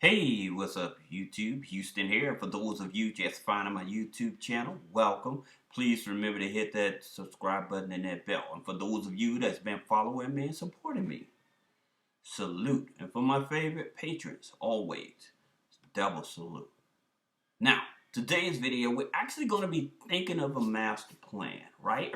Hey, what's up, YouTube? Houston here. For those of you just finding my YouTube channel, welcome. Please remember to hit that subscribe button and that bell. And for those of you that's been following me and supporting me, salute. And for my favorite patrons, always, double salute. Now, today's video, we're actually going to be thinking of a master plan, right?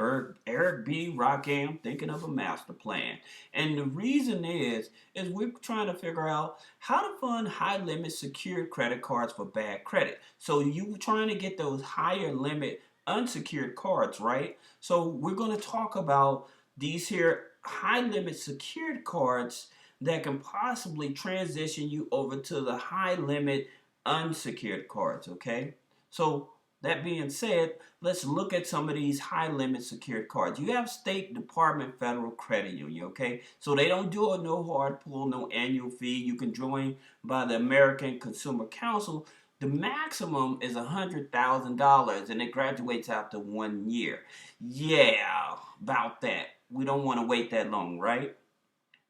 Eric B. Rockham thinking of a master plan. And the reason is we're trying to figure out how to fund high limit secured credit cards for bad credit. So you trying to get those higher limit unsecured cards, right? So we're going to talk about these here high limit secured cards that can possibly transition you over to the high limit unsecured cards, okay? So that being said, let's look at some of these high limit secured cards. You have State Department Federal Credit Union, okay? So they don't do a no hard pull, no annual fee. You can join by the American Consumer Council. The maximum is $100,000 and it graduates after 1 year. Yeah, about that. We don't want to wait that long, right?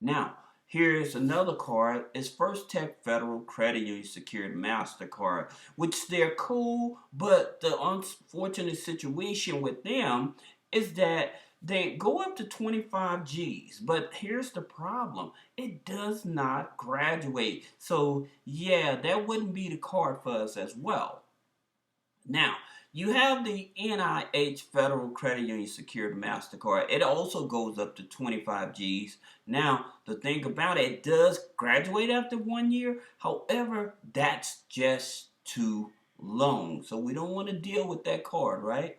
Now, here's another card. It's First Tech Federal Credit Union Secured MasterCard, which they're cool, but the unfortunate situation with them is that they go up to 25 G's, but here's the problem. It does not graduate. So, yeah, that wouldn't be the card for us as well. Now, you have the NIH Federal Credit Union Secured MasterCard. It also goes up to 25 G's. Now, the thing about it, it does graduate after 1 year. However, that's just too long. So we don't want to deal with that card, right?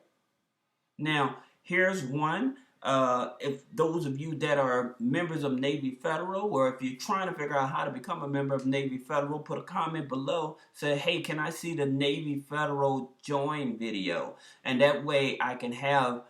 Now, here's one. If those of you that are members of Navy Federal, or if you're trying to figure out how to become a member of Navy Federal, put a comment below. Say, hey, can I see the Navy Federal join video? And that way I can have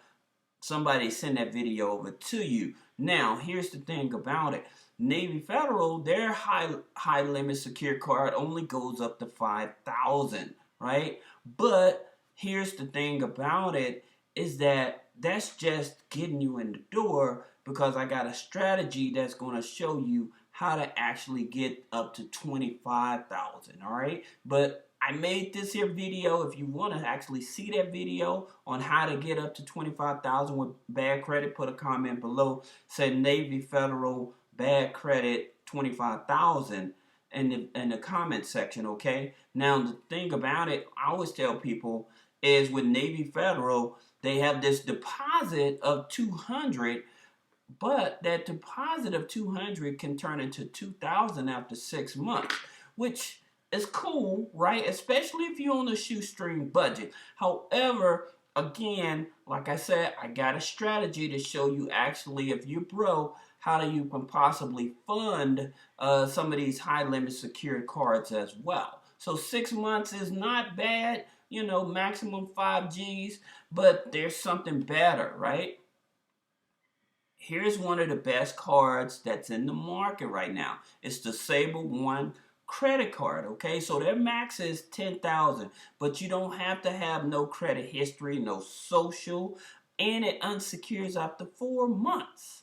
somebody send that video over to you. Now, here's the thing about it. Navy Federal, their high limit secure card only goes up to 5,000, right? But here's the thing about it is that that's just getting you in the door, because I got a strategy that's going to show you how to actually get up to 25,000, all right? But I made this here video. If you want to actually see that video on how to get up to 25,000 with bad credit, put a comment below. Say Navy Federal bad credit 25,000 in the comment section, okay? Now the thing about it, I always tell people, is with Navy Federal, they have this deposit of 200, but that deposit of 200 can turn into 2,000 after 6 months, which is cool, right? Especially if you're on a shoestring budget. However, again, like I said, I got a strategy to show you actually, if you're broke, how you can possibly fund some of these high limit secured cards as well. So 6 months is not bad, you know, maximum 5 G's, but there's something better, right? Here's one of the best cards that's in the market right now. It's the SABLE One credit card, okay? So their max is 10,000, but you don't have to have no credit history, no social, and it unsecures after 4 months.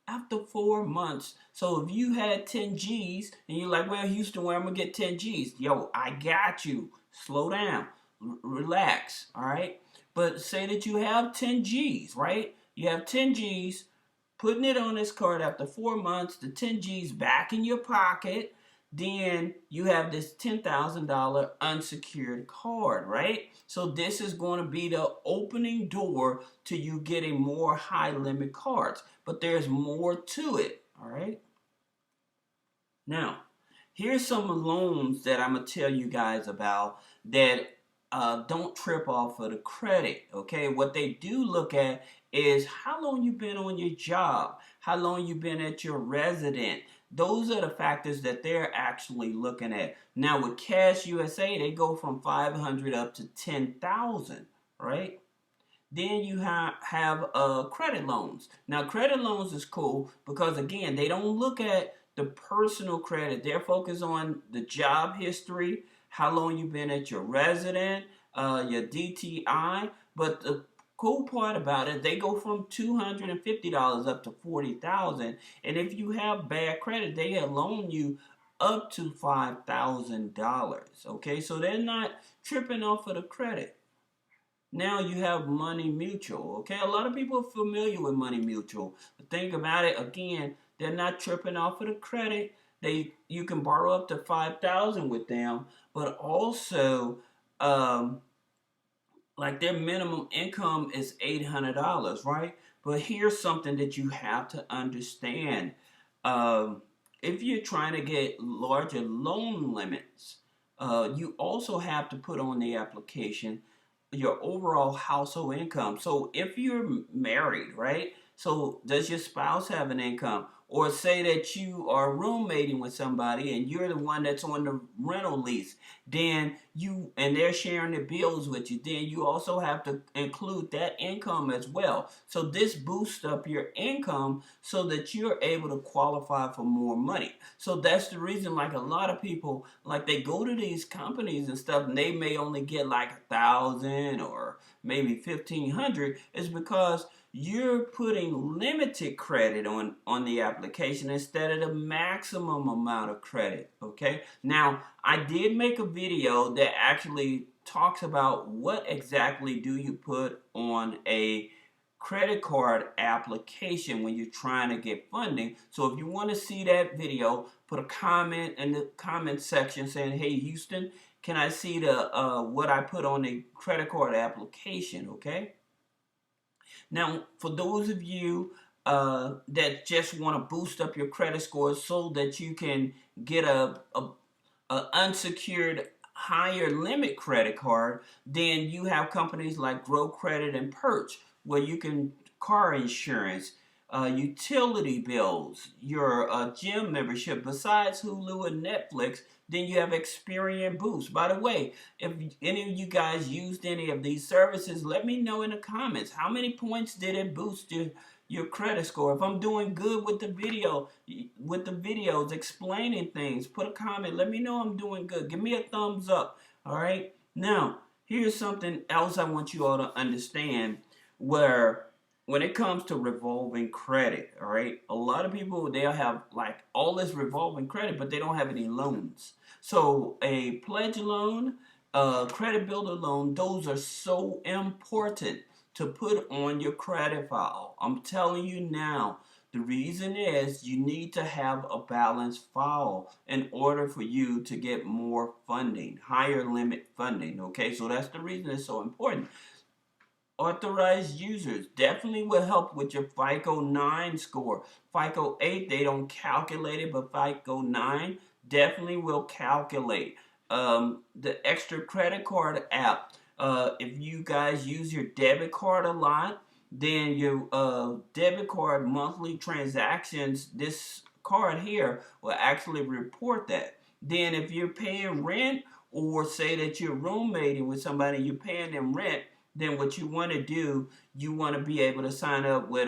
After 4 months. So if you had 10 G's and you're like, well, Houston, where I'm gonna get 10 G's? Yo, I got you. Slow down. Relax, all right? But say that you have 10 G's, right? You have 10 G's, putting it on this card after 4 months, the 10 G's back in your pocket, then you have this $10,000 unsecured card, right? So this is going to be the opening door to you getting more high limit cards. But there's more to it, all right? Now, here's some loans that I'm going to tell you guys about that don't trip off of the credit, okay? What they do look at is how long you've been on your job, how long you've been at your resident. Those are the factors that they're actually looking at. Now with CASHUSA, they go from 500 up to 10,000, right? Then you have credit loans. Now credit loans is cool because again, they don't look at the personal credit. They're focused on the job history, how long you've been at your resident, your DTI. But the cool part about it, they go from $250 up to $40,000. And if you have bad credit, they loan you up to $5,000. Okay, so they're not tripping off of the credit. Now you have MONEYMUTUAL. Okay, a lot of people are familiar with MONEYMUTUAL. But think about it again, they're not tripping off of the credit. You can borrow up to $5,000 with them, but also like their minimum income is $800, right? But here's something that you have to understand. If you're trying to get larger loan limits, you also have to put on the application your overall household income. So if you're married, right? So does your spouse have an income? Or say that you are roommating with somebody and you're the one that's on the rental lease, then and they're sharing the bills with you, then you also have to include that income as well. So this boosts up your income so that you're able to qualify for more money. So that's the reason, like a lot of people, like they go to these companies and stuff and they may only get like 1,000 or maybe 1,500, is because you're putting limited credit on the application instead of the maximum amount of credit. Okay, now I did make a video that actually talks about what exactly do you put on a credit card application when you're trying to get funding. So if you want to see that video, put a comment in the comment section saying, hey Houston, can I see the what I put on the credit card application? Okay, now, for those of you that just want to boost up your credit score so that you can get a unsecured higher limit credit card, then you have companies like Grow Credit and Perch, where you can car insurance, utility bills, your gym membership, besides Hulu and Netflix. Then you have Experian Boost. By the way, if any of you guys used any of these services, let me know in the comments. How many points did it boost your credit score? If I'm doing good with the videos explaining things, put a comment. Let me know I'm doing good. Give me a thumbs up. All right. Now, here's something else I want you all to understand, where when it comes to revolving credit, all right, a lot of people, they'll have like all this revolving credit, but they don't have any loans. So a pledge loan, a credit builder loan, those are so important to put on your credit file. I'm telling you now, the reason is you need to have a balanced file in order for you to get more funding, higher limit funding, okay? So that's the reason it's so important. Authorized users definitely will help with your FICO 9 score. FICO 8, they don't calculate it, but FICO 9 definitely will calculate. The extra credit card app, if you guys use your debit card a lot, then your debit card monthly transactions, this card here will actually report that. Then if you're paying rent, or say that you're roommating with somebody, you're paying them rent, then what you want to do, you want to be able to sign up with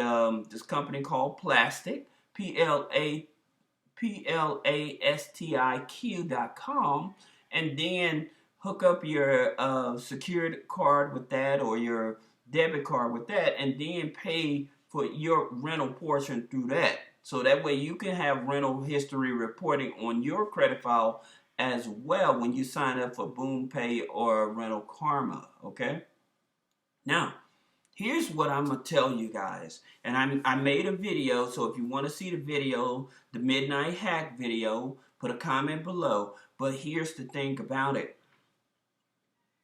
this company called Plastic, PLASTIQ.com, and then hook up your secured card with that, or your debit card with that, and then pay for your rental portion through that. So that way you can have rental history reporting on your credit file as well when you sign up for Boom Pay or Rental Karma, okay? Now, here's what I'm going to tell you guys. And I made a video, so if you want to see the video, the Midnight Hack video, put a comment below. But here's the thing about it.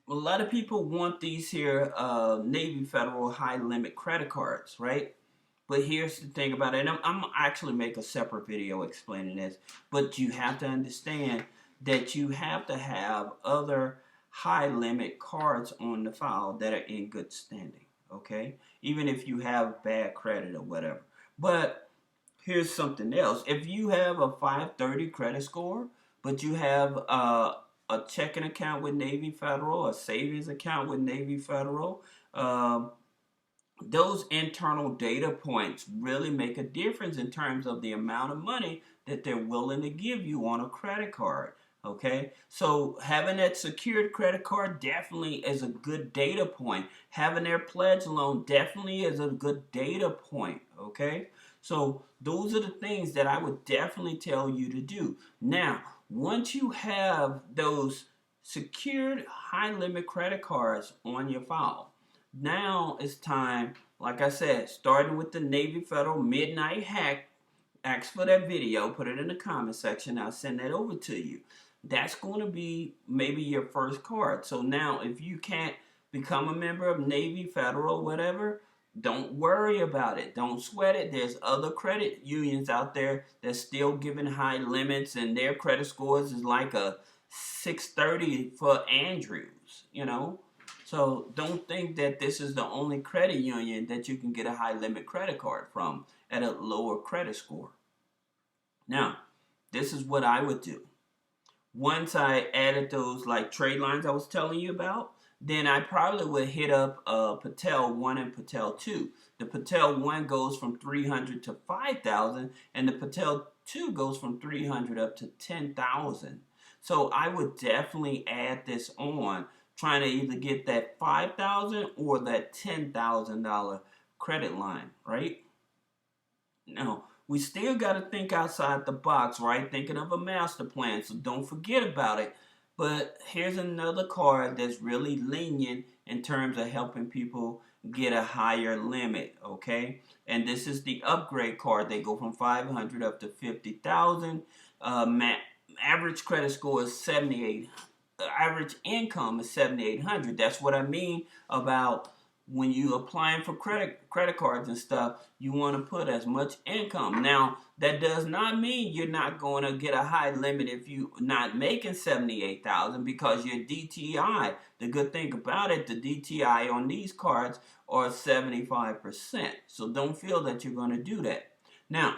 A lot of people want these here Navy Federal high limit credit cards, right? But here's the thing about it. And I'm actually make a separate video explaining this. But you have to understand that you have to have other high limit cards on the file that are in good standing, okay? Even if you have bad credit or whatever. But here's something else. If you have a 530 credit score, but you have a checking account with Navy Federal, a savings account with Navy Federal, those internal data points really make a difference in terms of the amount of money that they're willing to give you on a credit card. Okay, so having that secured credit card definitely is a good data point. Having their pledge loan definitely is a good data point. Okay, So those are the things that I would definitely tell you to do. Now, once you have those secured high limit credit cards on your file, now it's time, like I said, starting with the Navy Federal Midnight Hack. Ask for that video, put it in the comment section, I'll send that over to you. That's going to be maybe your first card. So now if you can't become a member of Navy, Federal, whatever, don't worry about it. Don't sweat it. There's other credit unions out there that's still giving high limits, and their credit scores is like a 630 for Andrews, you know. So don't think that this is the only credit union that you can get a high limit credit card from at a lower credit score. Now, this is what I would do. Once I added those like trade lines I was telling you about, then I probably would hit up PETAL 1 and PETAL 2. The PETAL 1 goes from 300 to 5,000, and the PETAL 2 goes from 300 up to 10,000. So I would definitely add this on, trying to either get that 5,000 or that $10,000 credit line, right? Now, we still got to think outside the box, right? Thinking of a master plan, so don't forget about it. But here's another card that's really lenient in terms of helping people get a higher limit, okay? And this is the upgrade card. They go from 500 up to 50,000. Average credit score is 78. Average income is 7,800. That's what I mean about when you applying for credit cards and stuff, you want to put as much income. Now, that does not mean you're not going to get a high limit if you're not making 78,000, because your DTI, the good thing about it, the DTI on these cards are 75%. So don't feel that you're going to do that. Now,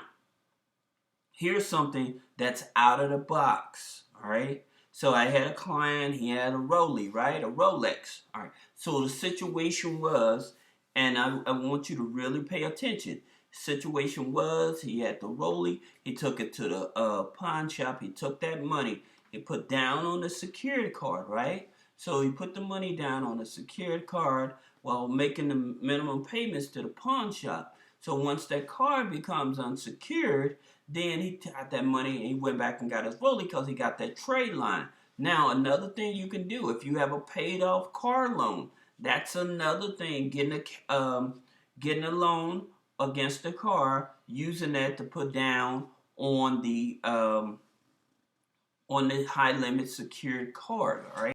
here's something that's out of the box, all right? So I had a client, he had a Rolex, right? A Rolex. All right. So the situation was, and I want you to really pay attention. Situation was, he had the Rolex, he took it to the pawn shop, he took that money, he put down on the secured card, right? So he put the money down on the secured card while making the minimum payments to the pawn shop. So once that card becomes unsecured, then he got that money and he went back and got his Rolex because he got that trade line. Now, another thing you can do, if you have a paid off car loan, that's another thing, getting a loan against the car, using that to put down on the high limit secured card, all right?